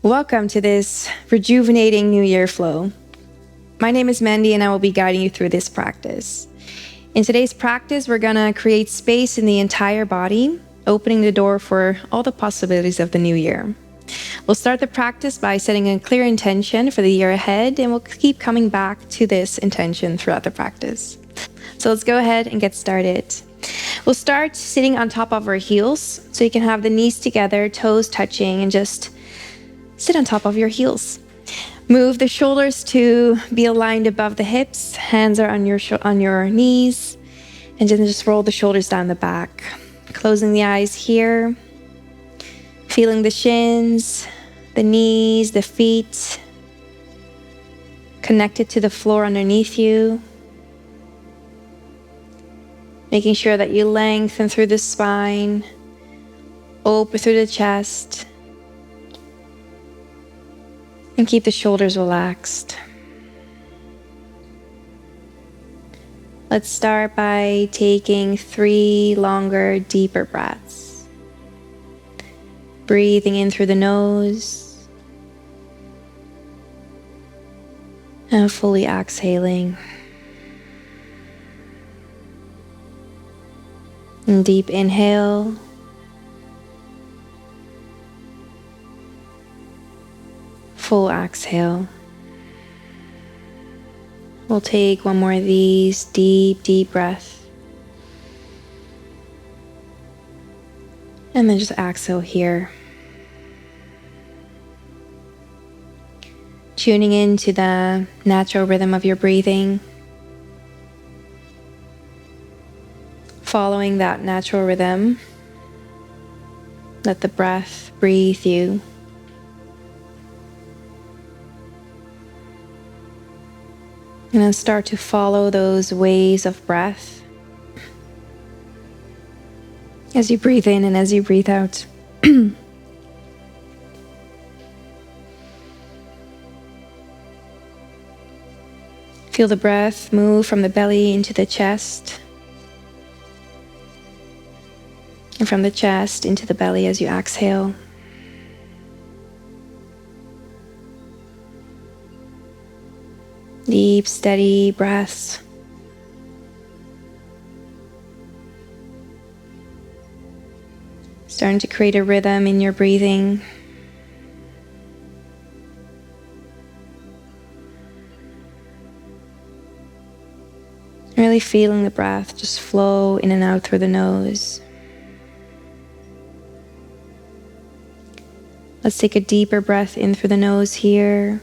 Welcome to this rejuvenating New Year flow. My name is Mandy and I will be guiding you through this practice. In today's practice, we're gonna create space in the entire body, opening the door for all the possibilities of the new year. We'll start the practice by setting a clear intention for the year ahead, and we'll keep coming back to this intention throughout the practice. So let's go ahead and get started. We'll start sitting on top of our heels, so you can have the knees together, toes touching, and just sit on top of your heels. Move the shoulders to be aligned above the hips. Hands are on your knees, and then just roll the shoulders down the back. Closing the eyes here, feeling the shins, the knees, the feet, connected to the floor underneath you. Making sure that you lengthen through the spine, open through the chest, and keep the shoulders relaxed. Let's start by taking 3 longer, deeper breaths. Breathing in through the nose and fully exhaling. And deep inhale. Full exhale. We'll take one more of these deep breath. And then just exhale here. Tuning into the natural rhythm of your breathing. Following that natural rhythm, let the breath breathe you. And then start to follow those waves of breath as you breathe in and as you breathe out. Feel the breath move from the belly into the chest, and from the chest into the belly as you exhale. Deep, steady breaths. Starting to create a rhythm in your breathing. Really feeling the breath just flow in and out through the nose. Let's take a deeper breath in through the nose here.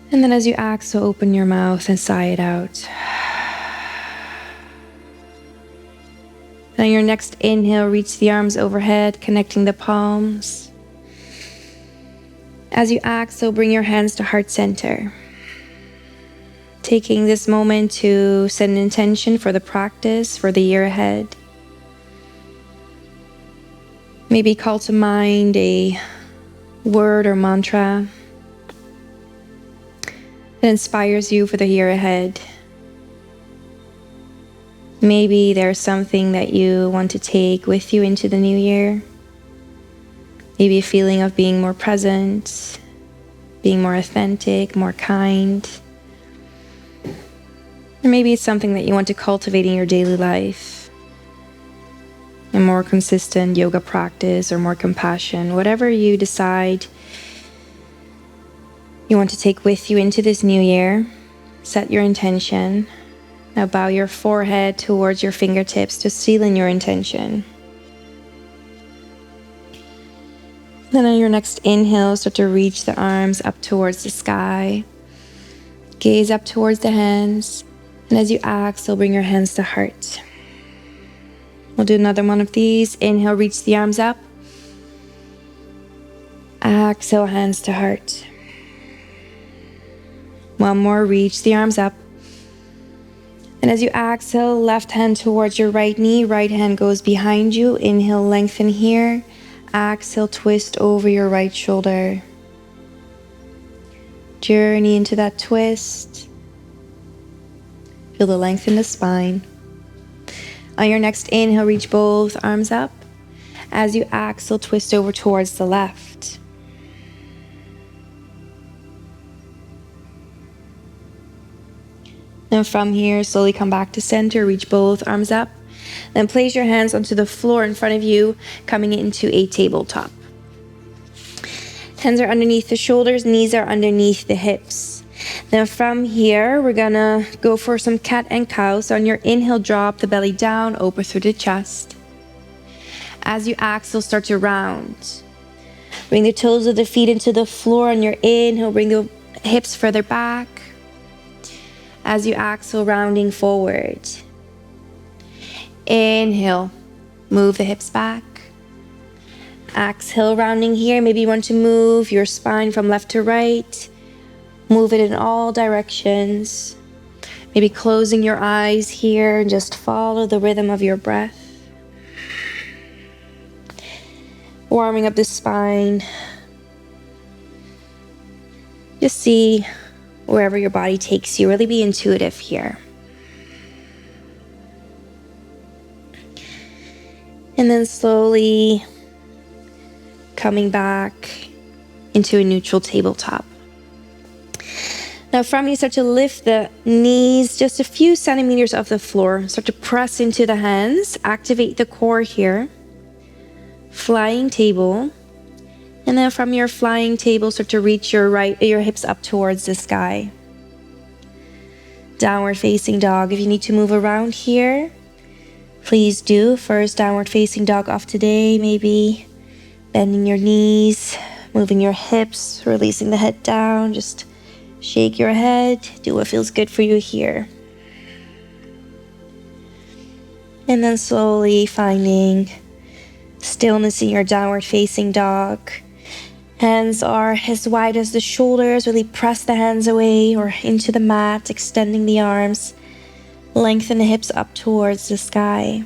And then as you exhale, open your mouth and sigh it out. And on your next inhale, reach the arms overhead, connecting the palms. As you exhale, bring your hands to heart center. Taking this moment to set an intention for the practice for the year ahead. Maybe call to mind a word or mantra that inspires you for the year ahead. Maybe there's something that you want to take with you into the new year. Maybe a feeling of being more present, being more authentic, more kind. Or maybe it's something that you want to cultivate in your daily life. A more consistent yoga practice or more compassion, whatever you decide you want to take with you into this new year. Set your intention. Now bow your forehead towards your fingertips to seal in your intention. Then on your next inhale, start to reach the arms up towards the sky. Gaze up towards the hands. And as you exhale, bring your hands to heart. We'll do another one of these. Inhale, reach the arms up. Exhale, hands to heart. One more, reach the arms up. And as you exhale, left hand towards your right knee, right hand goes behind you. Inhale, lengthen here. Exhale, twist over your right shoulder. Journey into that twist. Feel the length in the spine. On your next inhale, reach both arms up. As you exhale, twist over towards the left. Then from here, slowly come back to center, reach both arms up. Then place your hands onto the floor in front of you, coming into a tabletop. Hands are underneath the shoulders, knees are underneath the hips. Then from here, we're gonna go for some cat and cow. So on your inhale, drop the belly down, open through the chest. As you exhale, start to round. Bring the toes of the feet into the floor. On your inhale, bring the hips further back. As you exhale, rounding forward. Inhale, move the hips back. Exhale, rounding here. Maybe you want to move your spine from left to right. Move it in all directions. Maybe closing your eyes here and just follow the rhythm of your breath. Warming up the spine. Just see wherever your body takes you. Really be intuitive here. And then slowly coming back into a neutral tabletop. Now from here, start to lift the knees just a few centimeters off the floor. Start to press into the hands. Activate the core here. Flying table. And then from your flying table, start to reach your hips up towards the sky. Downward facing dog. If you need to move around here, please do. First downward facing dog of today. Maybe bending your knees, moving your hips, releasing the head down. Just shake your head. Do what feels good for you here. And then slowly finding stillness in your downward facing dog. Hands are as wide as the shoulders. Really press the hands away or into the mat, extending the arms. Lengthen the hips up towards the sky.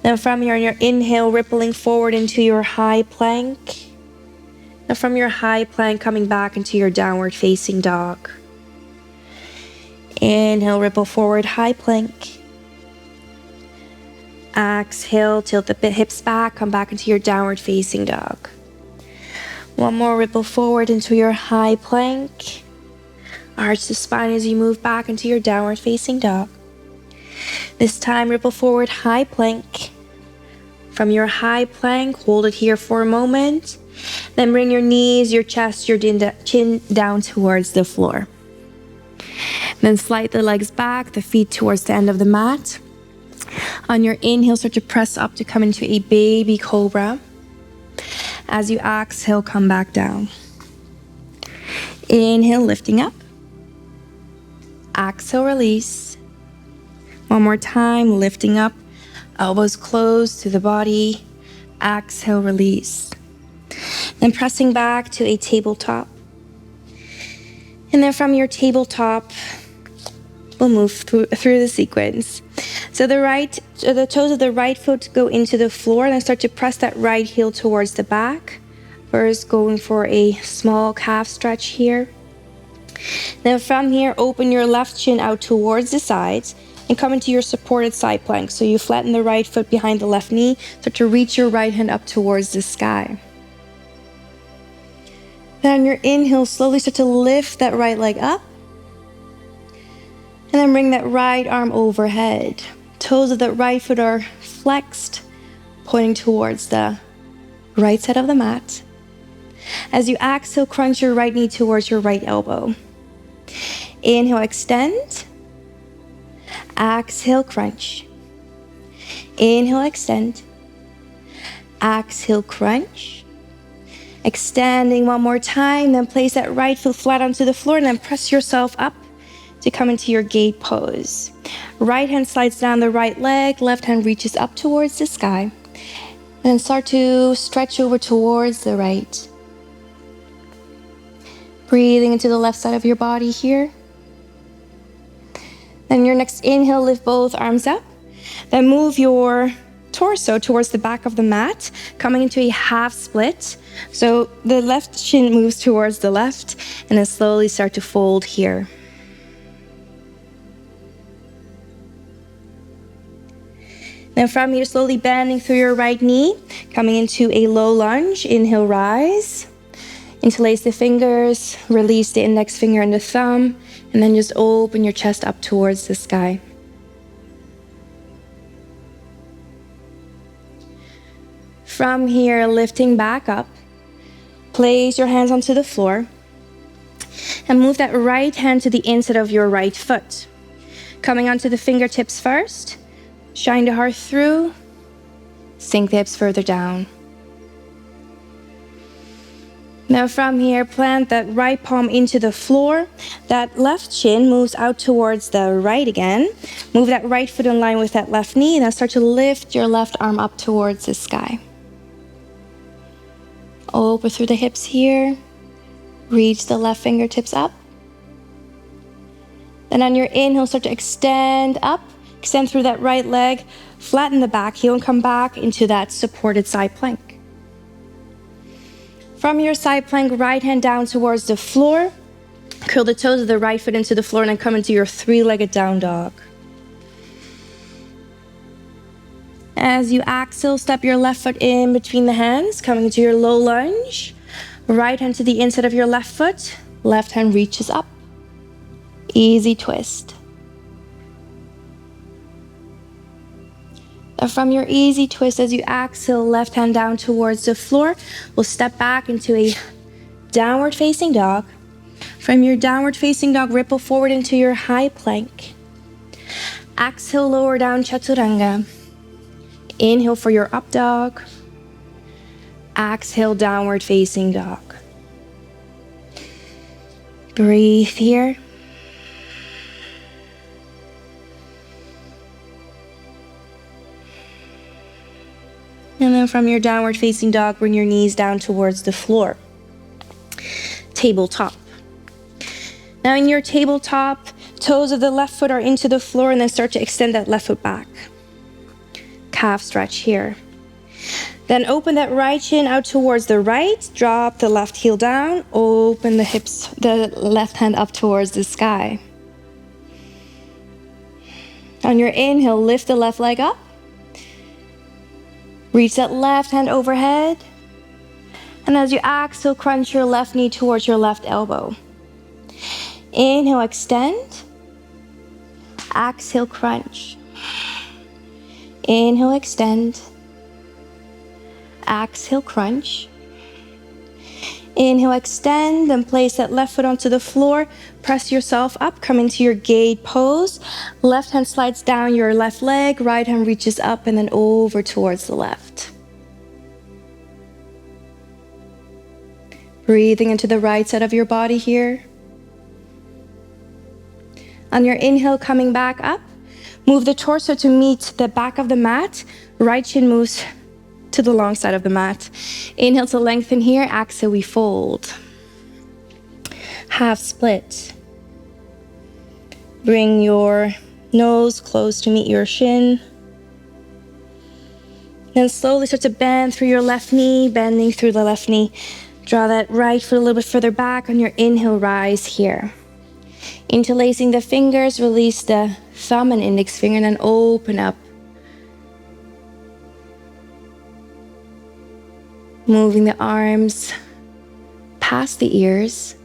Then from here, on your inhale, rippling forward into your high plank. And from your high plank, coming back into your downward facing dog. Inhale, ripple forward, high plank. Exhale, tilt the hips back, come back into your downward facing dog. One more, ripple forward into your high plank. Arch the spine as you move back into your downward facing dog. This time, ripple forward, high plank. From your high plank, hold it here for a moment. Then bring your knees, your chest, your chin down towards the floor. Then slide the legs back, the feet towards the end of the mat. On your inhale, start to press up to come into a baby cobra. As you exhale, come back down. Inhale, lifting up. Exhale, release. One more time, lifting up. Elbows close to the body. Exhale, release. Then pressing back to a tabletop. And then from your tabletop, we'll move through the sequence. So the toes of the right foot go into the floor, and then start to press that right heel towards the back. First, going for a small calf stretch here. Then from here, open your left shin out towards the sides and come into your supported side plank. So you flatten the right foot behind the left knee, start to reach your right hand up towards the sky. Then on your inhale, slowly start to lift that right leg up. And then bring that right arm overhead. Toes of that right foot are flexed, pointing towards the right side of the mat. As you exhale, crunch your right knee towards your right elbow. Inhale, extend. Exhale, crunch. Inhale, extend. Exhale, crunch. Extending one more time, then place that right foot flat onto the floor and then press yourself up to come into your gate pose. Right hand slides down the right leg, left hand reaches up towards the sky. And then start to stretch over towards the right. Breathing into the left side of your body here. Then your next inhale, lift both arms up. Then move your torso towards the back of the mat, coming into a half split. So the left shin moves towards the left, and then slowly start to fold here. Then from here, slowly bending through your right knee, coming into a low lunge. Inhale, rise. Interlace the fingers, release the index finger and the thumb, and then just open your chest up towards the sky. From here, lifting back up, place your hands onto the floor, and move that right hand to the inside of your right foot. Coming onto the fingertips first, shine the heart through, sink the hips further down. Now from here, plant that right palm into the floor. That left shin moves out towards the right again. Move that right foot in line with that left knee, and then start to lift your left arm up towards the sky. Open through the hips here. Reach the left fingertips up. Then on your inhale, start to extend up. Extend through that right leg. Flatten the back heel and come back into that supported side plank. From your side plank, right hand down towards the floor. Curl the toes of the right foot into the floor and then come into your three-legged down dog. As you exhale, step your left foot in between the hands, coming into your low lunge. Right hand to the inside of your left foot. Left hand reaches up. Easy twist. From your easy twist, as you exhale, left hand down towards the floor, we'll step back into a downward facing dog. From your downward facing dog, ripple forward into your high plank. Exhale, lower down, chaturanga. Inhale for your up dog. Exhale, downward facing dog. Breathe here. And then from your downward facing dog, bring your knees down towards the floor. Tabletop. Now in your tabletop, toes of the left foot are into the floor, and then start to extend that left foot back. Calf stretch here. Then open that right shin out towards the right. Drop the left heel down. Open the hips, the left hand up towards the sky. On your inhale, lift the left leg up. Reach that left hand overhead. And as you exhale, crunch your left knee towards your left elbow. Inhale, extend. Exhale, crunch. Inhale, extend. Exhale, crunch. Inhale, extend, then place that left foot onto the floor. Press yourself up, come into your gate pose. Left hand slides down your left leg, right hand reaches up and then over towards the left. Breathing into the right side of your body here. On your inhale, coming back up, move the torso to meet the back of the mat. Right shin moves to the long side of the mat. Inhale to lengthen here. Exhale, we fold. Half split. Bring your nose close to meet your shin. Then slowly start to bend through your left knee, bending through the left knee. Draw that right foot a little bit further back. On your inhale, rise here. Interlacing the fingers, release the thumb and index finger, and then open up. Moving the arms past the ears.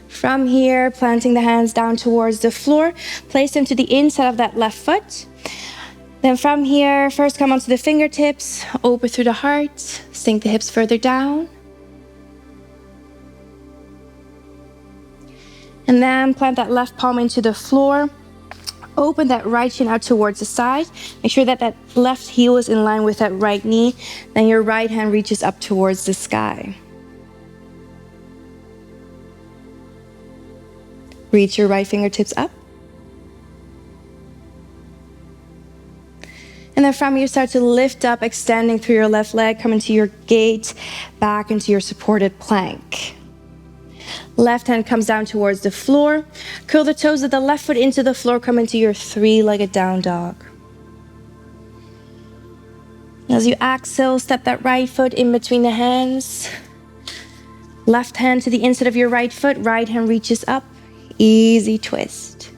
From here, planting the hands down towards the floor, place them to the inside of that left foot. Then from here, first come onto the fingertips, open through the heart, sink the hips further down. And then plant that left palm into the floor. Open that right shin out towards the side. Make sure that that left heel is in line with that right knee. Then your right hand reaches up towards the sky. Reach your right fingertips up. And then from here, start to lift up, extending through your left leg, come into your gate, back into your supported plank. Left hand comes down towards the floor. Curl the toes of the left foot into the floor, come into your three-legged down dog. As you exhale, step that right foot in between the hands. Left hand to the inside of your right foot, right hand reaches up. Easy twist.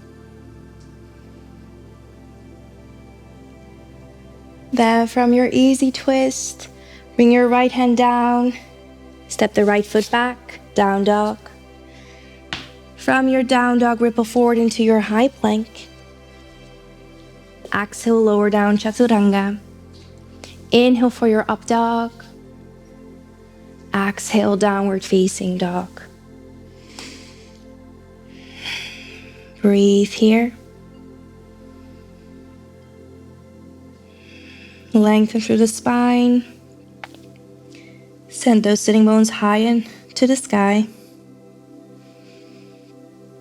Then from your easy twist, bring your right hand down, step the right foot back, down dog. From your down dog, ripple forward into your high plank. Exhale, lower down, chaturanga. Inhale for your up dog. Exhale, downward facing dog. Breathe here. Lengthen through the spine. Send those sitting bones high into the sky.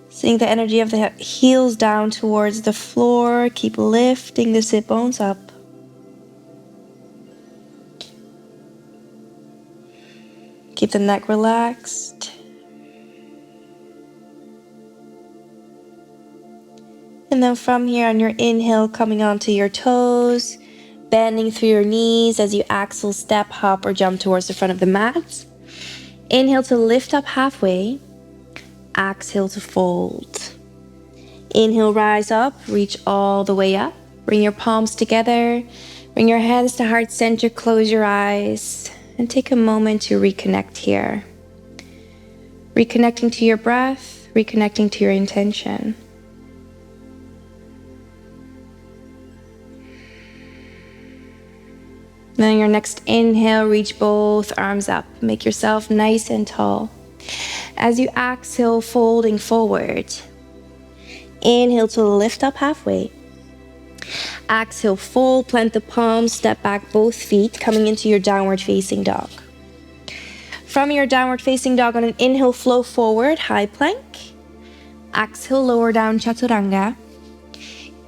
Sink the energy of the heels down towards the floor. Keep lifting the sit bones up. Keep the neck relaxed. And then from here on your inhale, coming onto your toes, bending through your knees as you exhale, step, hop, or jump towards the front of the mat. Inhale to lift up halfway. Exhale to fold. Inhale, rise up, reach all the way up. Bring your palms together. Bring your hands to heart center, close your eyes, and take a moment to reconnect here. Reconnecting to your breath, reconnecting to your intention. Then your next inhale, reach both arms up. Make yourself nice and tall. As you exhale, folding forward. Inhale to lift up halfway. Exhale, fold, plant the palms, step back both feet, coming into your downward facing dog. From your downward facing dog, on an inhale, flow forward, high plank. Exhale, lower down, chaturanga.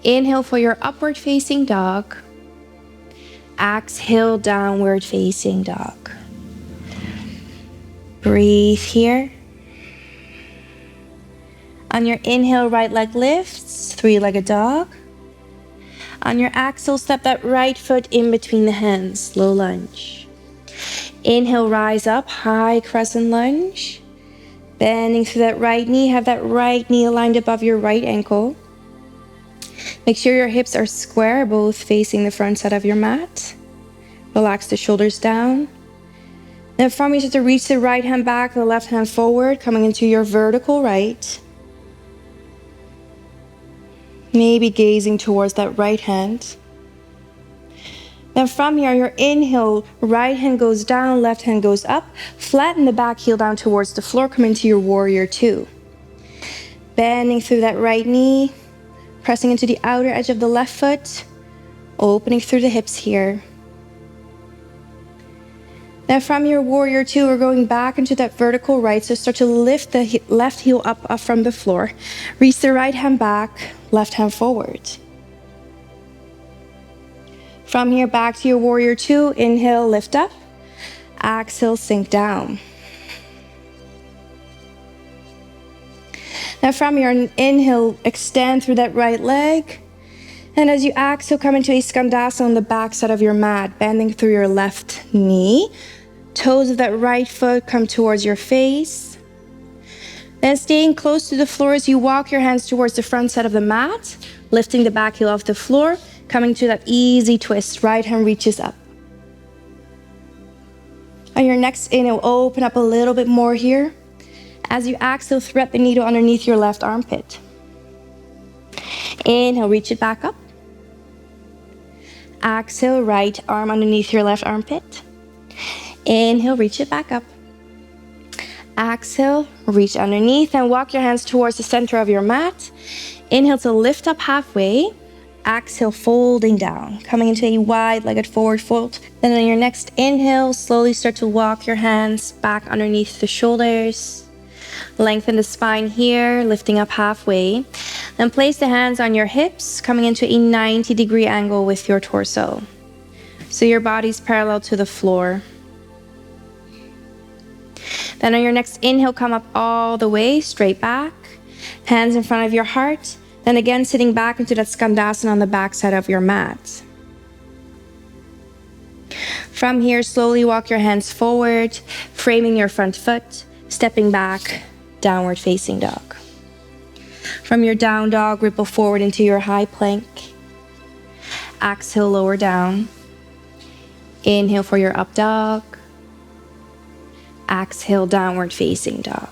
Inhale for your upward facing dog. Exhale, downward facing dog. Breathe here. On your inhale, right leg lifts, three-legged dog. On your exhale, step that right foot in between the hands, low lunge. Inhale, rise up, high crescent lunge. Bending through that right knee, have that right knee aligned above your right ankle. Make sure your hips are square, both facing the front side of your mat. Relax the shoulders down. Then from you, start to reach the right hand back, the left hand forward, coming into your vertical right. Maybe gazing towards that right hand. Then from here, your inhale, right hand goes down, left hand goes up. Flatten the back heel down towards the floor, come into your warrior two. Bending through that right knee, pressing into the outer edge of the left foot, opening through the hips here. Then from your warrior two, we're going back into that vertical right. So start to lift the left heel up from the floor. Reach the right hand back, left hand forward. From here, back to your warrior two. Inhale, lift up. Exhale, sink down. Now from your inhale, extend through that right leg. And as you exhale, come into a skandasana on the back side of your mat, bending through your left knee. Toes of that right foot come towards your face. Then staying close to the floor as you walk your hands towards the front side of the mat, lifting the back heel off the floor, coming to that easy twist. Right hand reaches up. On your next inhale, open up a little bit more here. As you exhale, thread the needle underneath your left armpit. Inhale, reach it back up. Exhale, right arm underneath your left armpit. Inhale, reach it back up. Exhale, reach underneath and walk your hands towards the center of your mat. Inhale to lift up halfway. Exhale, folding down, coming into a wide-legged forward fold. Then on your next inhale, slowly start to walk your hands back underneath the shoulders. Lengthen the spine here, lifting up halfway. Then place the hands on your hips, coming into a 90-degree angle with your torso. So your body's parallel to the floor. Then on your next inhale, come up all the way, straight back. Hands in front of your heart. Then again, sitting back into that skandasana on the back side of your mat. From here, slowly walk your hands forward, framing your front foot, stepping back, downward facing dog. From your down dog, ripple forward into your high plank. Exhale, lower down. Inhale for your up dog. Exhale, downward facing dog.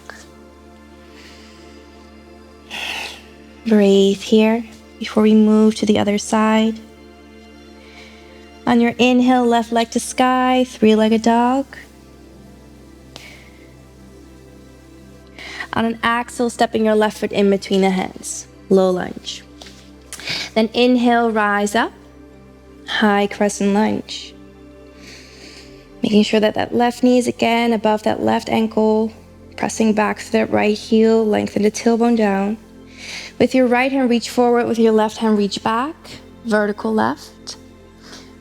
Breathe here before we move to the other side. On your inhale, left leg to sky, three-legged dog. On an exhale, stepping your left foot in between the hands, low lunge. Then inhale, rise up, high crescent lunge. Making sure that that left knee is again above that left ankle, pressing back through that right heel, lengthen the tailbone down. With your right hand, reach forward, with your left hand, reach back, vertical left.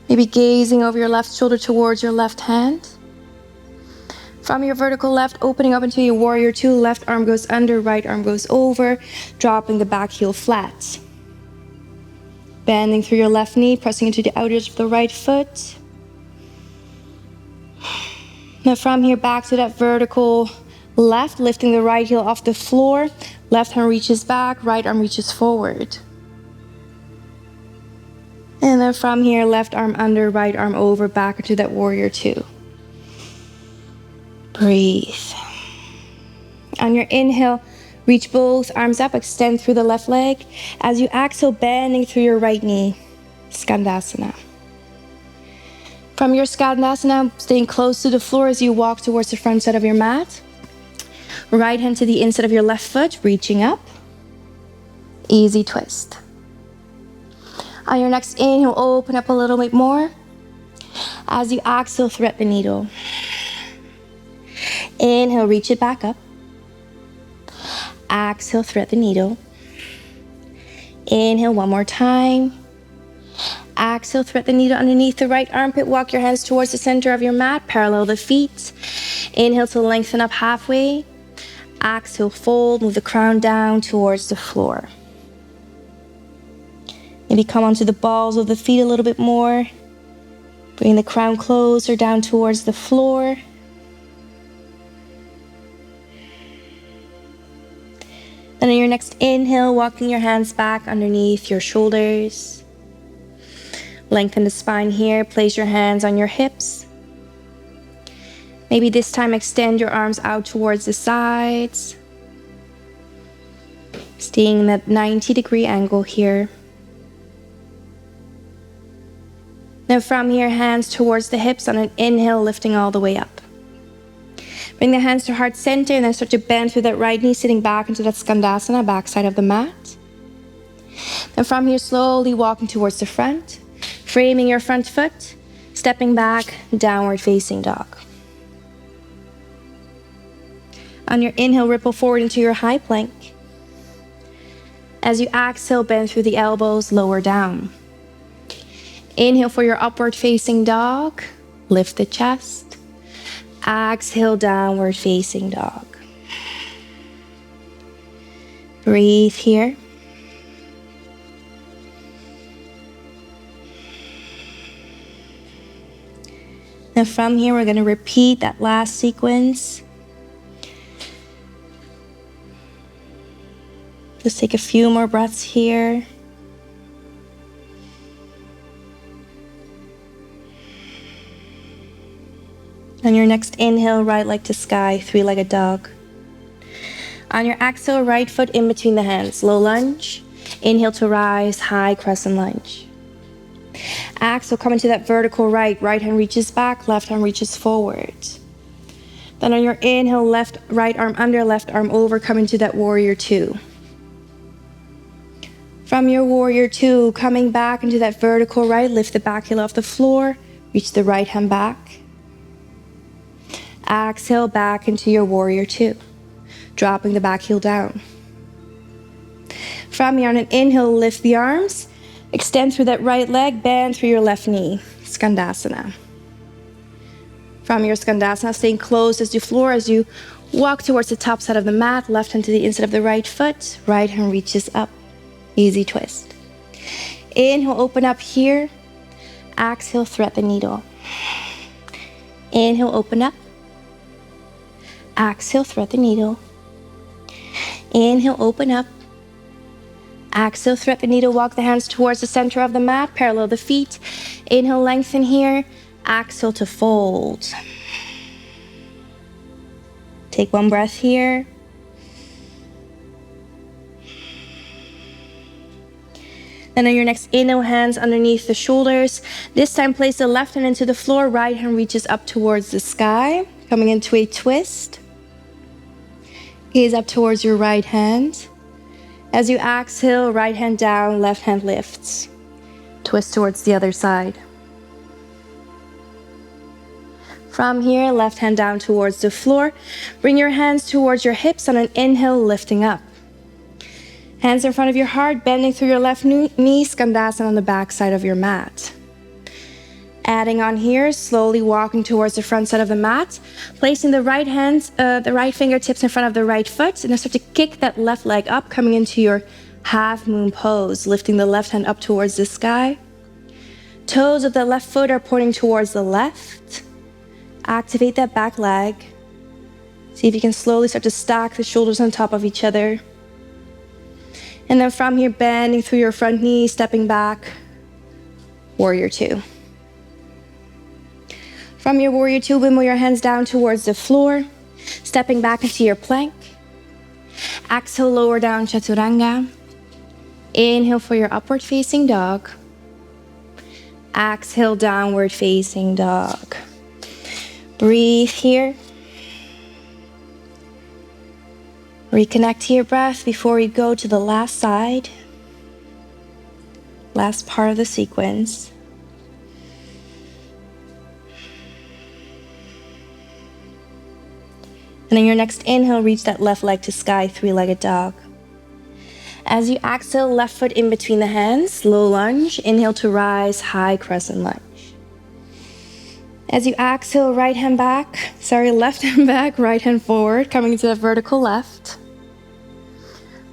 Maybe gazing over your left shoulder towards your left hand. From your vertical left, opening up into your warrior two, left arm goes under, right arm goes over, dropping the back heel flat. Bending through your left knee, pressing into the outer edge of the right foot. Now from here, back to that vertical left, lifting the right heel off the floor. Left hand reaches back, right arm reaches forward. And then from here, left arm under, right arm over, back into that warrior two. Breathe. On your inhale, reach both arms up, extend through the left leg. As you exhale, bending through your right knee, Skandasana. From your Skandasana, staying close to the floor as you walk towards the front side of your mat. Right hand to the inside of your left foot, reaching up. Easy twist. On your next inhale, open up a little bit more. As you exhale, thread the needle. Inhale, reach it back up. Exhale, thread the needle. Inhale one more time. Exhale, thread the needle underneath the right armpit. Walk your hands towards the center of your mat. Parallel the feet. Inhale to lengthen up halfway. Exhale, fold. Move the crown down towards the floor. Maybe come onto the balls of the feet a little bit more. Bring the crown closer down towards the floor. Then on your next inhale, walking your hands back underneath your shoulders. Lengthen the spine here. Place your hands on your hips. Maybe this time extend your arms out towards the sides. Staying in that 90-degree angle here. Now from here, hands towards the hips on an inhale, lifting all the way up. Bring the hands to heart center and then start to bend through that right knee, sitting back into that Skandasana, back side of the mat. Then from here, slowly walking towards the front, framing your front foot, stepping back, downward facing dog. On your inhale, ripple forward into your high plank. As you exhale, bend through the elbows, lower down. Inhale for your upward facing dog. Lift the chest. Exhale, downward facing dog. Breathe here. Now from here, we're going to repeat that last sequence. Just take a few more breaths here. On your next inhale, right leg to sky, three-legged dog. On your exhale, right foot in between the hands, low lunge. Inhale to rise, high crescent lunge. Exhale, come into that vertical right hand reaches back, left arm reaches forward. Then on your inhale, right arm under, left arm over, come into that warrior two. From your warrior two, coming back into that vertical right, lift the back heel off the floor, reach the right hand back. Exhale back into your warrior two, dropping the back heel down. From here, on an inhale, lift the arms, extend through that right leg, bend through your left knee, Skandasana. From your Skandasana, staying close as you floor as you walk towards the top side of the mat, left hand to the inside of the right foot, right hand reaches up, easy twist. Inhale, open up here. Exhale, thread the needle. Inhale, open up. Exhale, thread the needle. Inhale, open up. Exhale, thread the needle. Walk the hands towards the center of the mat. Parallel the feet. Inhale, lengthen here. Exhale to fold. Take one breath here. Then on your next inhale, hands underneath the shoulders. This time place the left hand into the floor, right hand reaches up towards the sky, coming into a twist. Gaze up towards your right hand. As you exhale, right hand down, left hand lifts. Twist towards the other side. From here, left hand down towards the floor. Bring your hands towards your hips on an inhale, lifting up. Hands in front of your heart, bending through your left knee, Skandasana on the back side of your mat. Adding on here, slowly walking towards the front side of the mat, placing the right fingertips in front of the right foot, and then start to kick that left leg up, coming into your half moon pose, lifting the left hand up towards the sky. Toes of the left foot are pointing towards the left. Activate that back leg. See if you can slowly start to stack the shoulders on top of each other. And then from here, bending through your front knee, stepping back, warrior two. From your warrior two, wimble your hands down towards the floor, stepping back into your plank. Exhale, lower down, chaturanga. Inhale for your upward facing dog. Exhale, downward facing dog. Breathe here. Reconnect to your breath before we go to the last side, last part of the sequence. And on your next inhale, reach that left leg to sky, three-legged dog. As you exhale, left foot in between the hands, low lunge. Inhale to rise, high crescent lunge. As you exhale, left hand back, right hand forward, coming into that vertical left.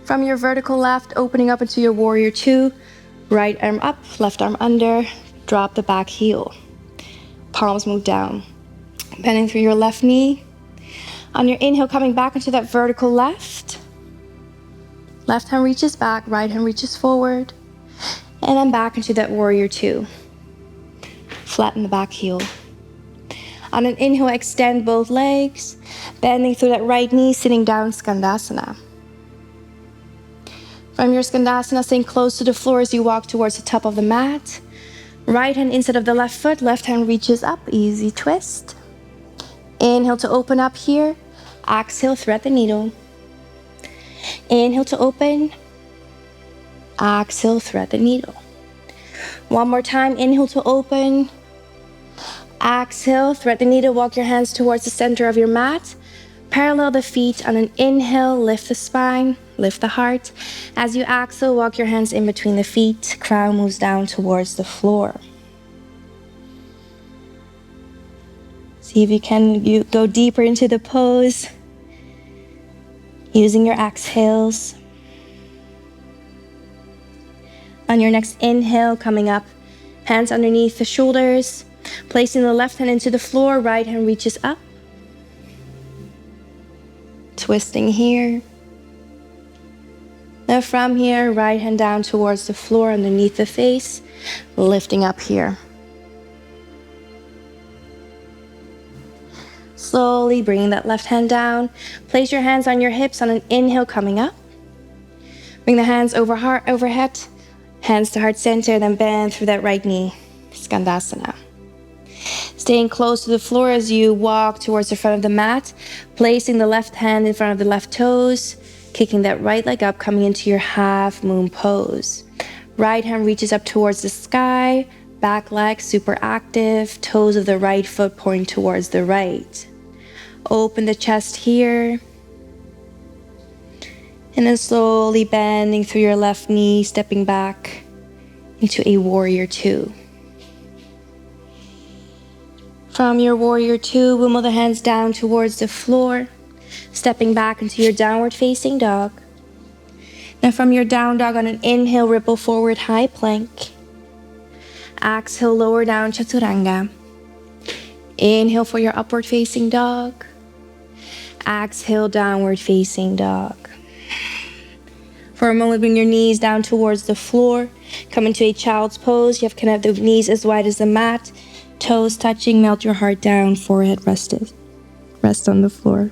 From your vertical left, opening up into your warrior two, right arm up, left arm under, drop the back heel. Palms move down. Bending through your left knee. On your inhale, coming back into that vertical left. Left hand reaches back, right hand reaches forward. And then back into that warrior two. Flatten the back heel. On an inhale, extend both legs, bending through that right knee, sitting down, Skandasana. From your Skandasana, staying close to the floor as you walk towards the top of the mat. Right hand inside of the left foot, left hand reaches up, easy twist. Inhale to open up here. Exhale, thread the needle. Inhale to open. Exhale, thread the needle. One more time, inhale to open. Exhale, thread the needle, walk your hands towards the center of your mat. Parallel the feet on an inhale, lift the spine, lift the heart. As you exhale, walk your hands in between the feet. Crown moves down towards the floor. See if you can go deeper into the pose, using your exhales. On your next inhale, coming up, hands underneath the shoulders, placing the left hand into the floor, right hand reaches up. Twisting here. Now from here, right hand down towards the floor underneath the face, lifting up here. Slowly bringing that left hand down. Place your hands on your hips on an inhale, coming up. Bring the hands overhead, hands to heart center, then bend through that right knee, Skandasana. Staying close to the floor as you walk towards the front of the mat, placing the left hand in front of the left toes, kicking that right leg up, coming into your half moon pose. Right hand reaches up towards the sky, back leg super active, toes of the right foot point towards the right. Open the chest here. And then slowly bending through your left knee, stepping back into a warrior two. From your warrior two, wimble the hands down towards the floor, stepping back into your downward facing dog. Now from your down dog, on an inhale, ripple forward, high plank. Exhale, lower down, chaturanga. Inhale for your upward facing dog. Exhale, downward facing dog. For a moment, bring your knees down towards the floor. Come into a child's pose. You have connected the knees as wide as the mat. Toes touching, melt your heart down, forehead rested. Rest on the floor.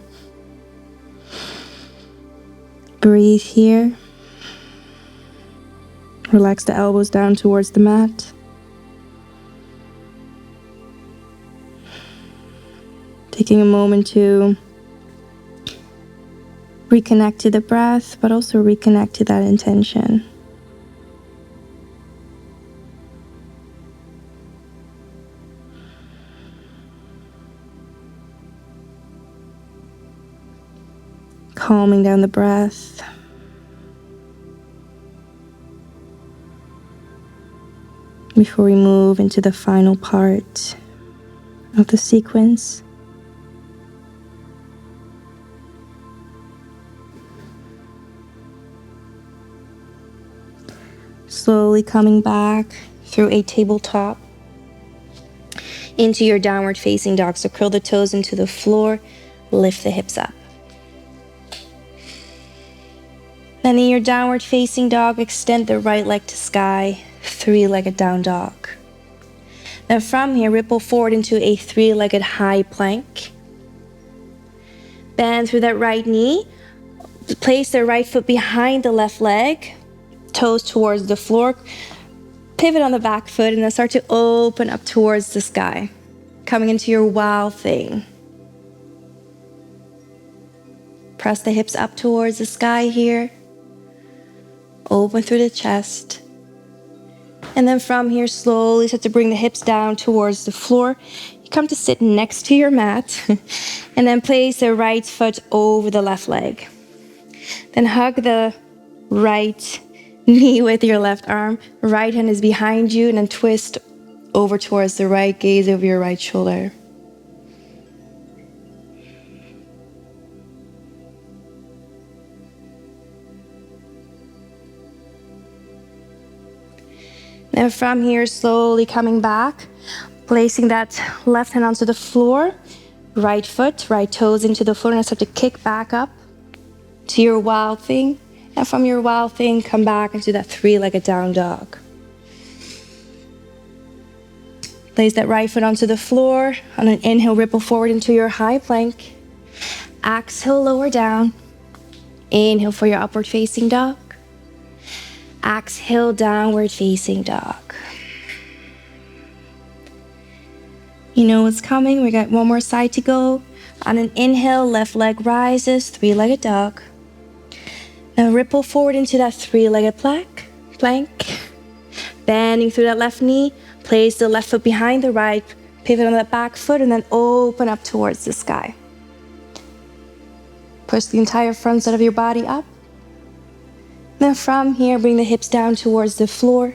Breathe here. Relax the elbows down towards the mat. Taking a moment to reconnect to the breath, but also reconnect to that intention. Calming down the breath. Before we move into the final part of the sequence. Slowly coming back through a tabletop into your downward facing dog. So curl the toes into the floor, lift the hips up. Then in your downward facing dog, extend the right leg to sky, three-legged down dog. Then from here, ripple forward into a three-legged high plank. Bend through that right knee, place the right foot behind the left leg, toes towards the floor, pivot on the back foot, and then start to open up towards the sky, coming into your wow thing. Press the hips up towards the sky here. Open through the chest. And then from here, slowly start to bring the hips down towards the floor. You come to sit next to your mat, and then place the right foot over the left leg. Then hug the right knee with your left arm. Right hand is behind you, and then twist over towards the right, gaze over your right shoulder. Then from here, slowly coming back, placing that left hand onto the floor, right foot, right toes into the floor, and start to kick back up to your wild thing. And from your wild thing, come back into that three-legged down dog. Place that right foot onto the floor. On an inhale, ripple forward into your high plank. Exhale, lower down. Inhale for your upward facing dog. Exhale, downward facing dog. You know what's coming. We got one more side to go. On an inhale, left leg rises, three-legged dog. Now ripple forward into that three-legged plank. Bending through that left knee. Place the left foot behind the right. Pivot on that back foot and then open up towards the sky. Push the entire front side of your body up. Then from here, bring the hips down towards the floor.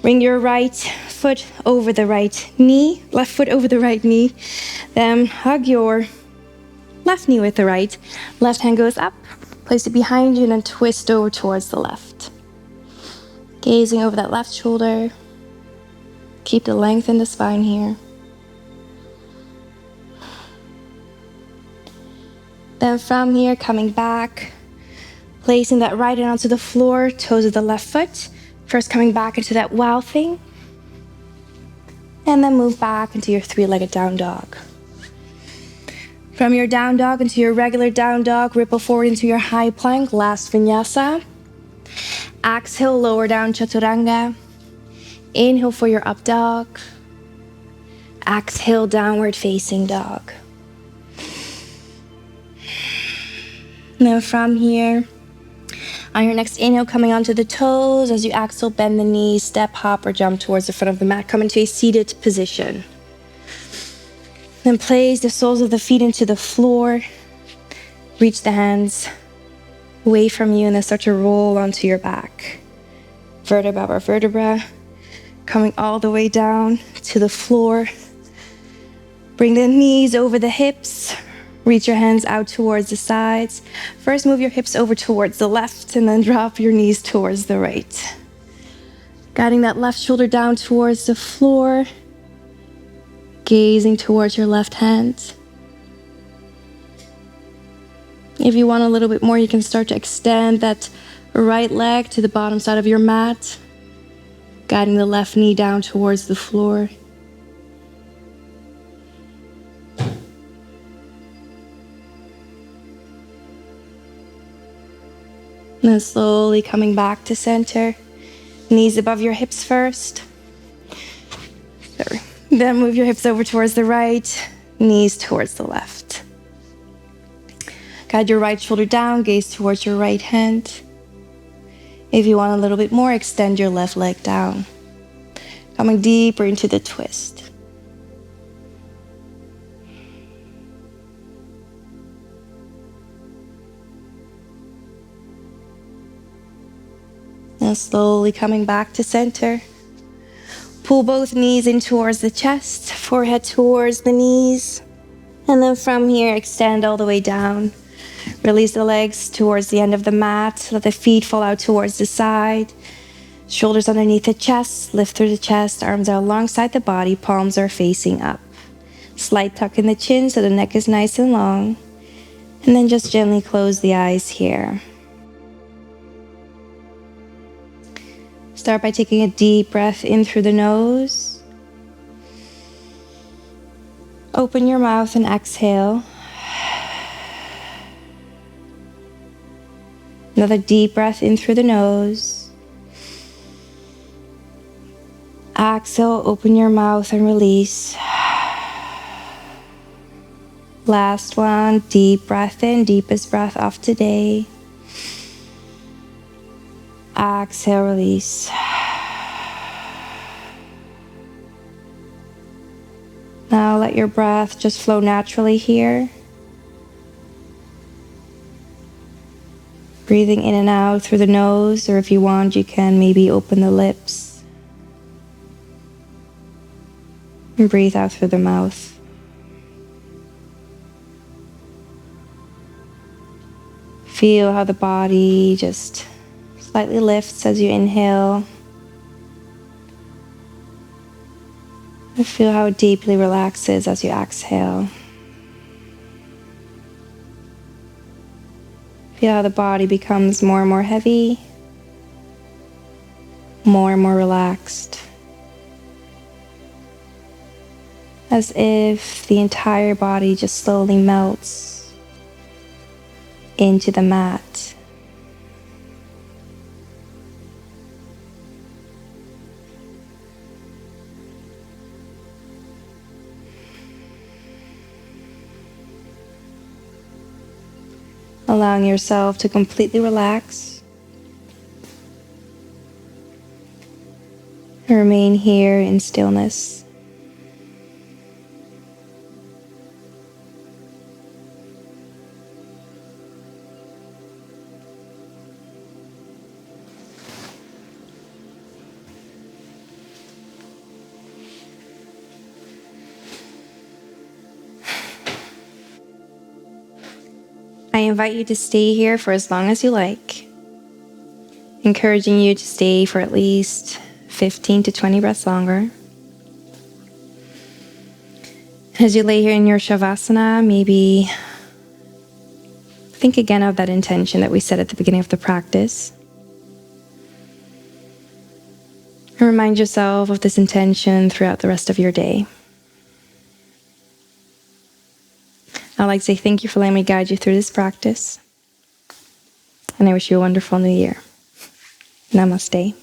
Bring your right foot over the right knee, left foot over the right knee. Then hug your left knee with the right. Left hand goes up, place it behind you, and then twist over towards the left. Gazing over that left shoulder. Keep the length in the spine here. Then from here, coming back, placing that right hand onto the floor, toes of the left foot. First coming back into that wow thing. And then move back into your three-legged down dog. From your down dog into your regular down dog, ripple forward into your high plank, last vinyasa. Exhale, lower down chaturanga. Inhale for your up dog. Exhale, downward facing dog. And then from here, on your next inhale, coming onto the toes. As you exhale, bend the knees, step, hop, or jump towards the front of the mat. Come into a seated position. Then place the soles of the feet into the floor. Reach the hands away from you and then start to roll onto your back. Vertebra by vertebra. Coming all the way down to the floor. Bring the knees over the hips. Reach your hands out towards the sides. First, move your hips over towards the left and then drop your knees towards the right. Guiding that left shoulder down towards the floor. Gazing towards your left hand. If you want a little bit more, you can start to extend that right leg to the bottom side of your mat. Guiding the left knee down towards the floor. And then slowly coming back to center. Knees above your hips first. Sorry. Then move your hips over towards the right, knees towards the left. Guide your right shoulder down, gaze towards your right hand. If you want a little bit more, extend your left leg down. Coming deeper into the twist. And slowly coming back to center. Pull both knees in towards the chest, forehead towards the knees. And then from here, extend all the way down. Release the legs towards the end of the mat. Let the feet fall out towards the side. Shoulders underneath the chest. Lift through the chest, arms out alongside the body. Palms are facing up. Slight tuck in the chin so the neck is nice and long. And then just gently close the eyes here. Start by taking a deep breath in through the nose. Open your mouth and exhale. Another deep breath in through the nose. Exhale, open your mouth and release. Last one, deep breath in, deepest breath of today. Exhale, release. Now let your breath just flow naturally here. Breathing in and out through the nose, or if you want, you can maybe open the lips. And breathe out through the mouth. Feel how the body just slightly lifts as you inhale. And feel how it deeply relaxes as you exhale. Feel how the body becomes more and more heavy, more and more relaxed. As if the entire body just slowly melts into the mat. Allowing yourself to completely relax. And remain here in stillness. I invite you to stay here for as long as you like, encouraging you to stay for at least 15 to 20 breaths longer. As you lay here in your Savasana, maybe think again of that intention that we set at the beginning of the practice. And remind yourself of this intention throughout the rest of your day. I'd like to say thank you for letting me guide you through this practice. And I wish you a wonderful new year. Namaste.